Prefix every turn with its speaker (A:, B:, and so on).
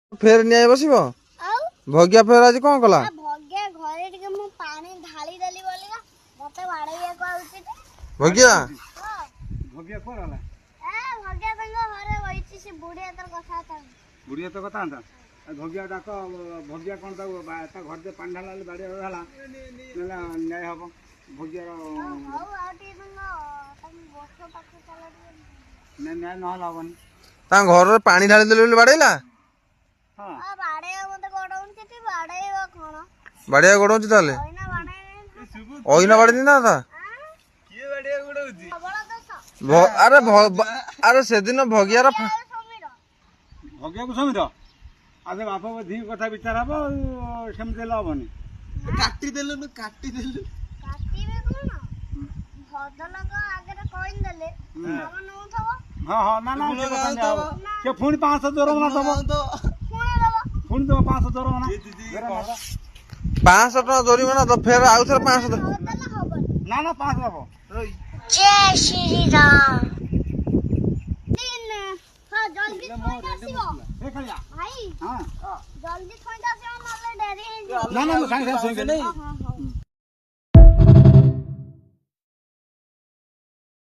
A: फेर न्याय बसिब भगिया फेर आज कौन कला
B: भगिया घरे टिके मु पानी ढाली देली बोलिगा मते बाड़ैया को आउची
A: भगिया
C: भगिया कोन हला
B: भगिया तंग घरे वइची से बुढ़िया तर कथा था
C: बुढ़िया तो कथा था भगिया डाक भगिया कोन ता घर से पानी ढाला बाड़ी हला न्याय हबो भगिया
B: हौ आटी तंग बस पाखे चला
C: न्याय न हला हबन
A: ता घर रे पानी ढाली देले बाड़ेला
C: हां
B: बाड़ैया मते गोडौन केती बाड़ैया कोन
A: बाड़िया गोडौची ताले
B: ओइना बाड़ै
A: ओइना बाड़ी ना था
C: किए बाड़िया गोडौची
B: बड़ा दस
A: अरे अरे सेदिन भगिया रा
B: समीर
C: भगिया को समीर आजे बापा धी कथा विचार हबो सेमते लबनी
A: काटी देलु न काटी देलु
B: काटीबे कोन भदलक आगे कइन देले हम नु थबो
C: हां हां ना ना के फोन 500 जोरमना दबो फोन दबो 500 जोरमना
A: 500 टका जोरिमाना तो फेर आउ थर 500
C: ना ना 500 दबो
B: जय श्री राम दिन हां जल्दी खोज आसीबो
C: ए खलिया
B: भाई
C: हां
B: जल्दी खोज आसीबो नले डेरी
C: ना ना संग संग नहीं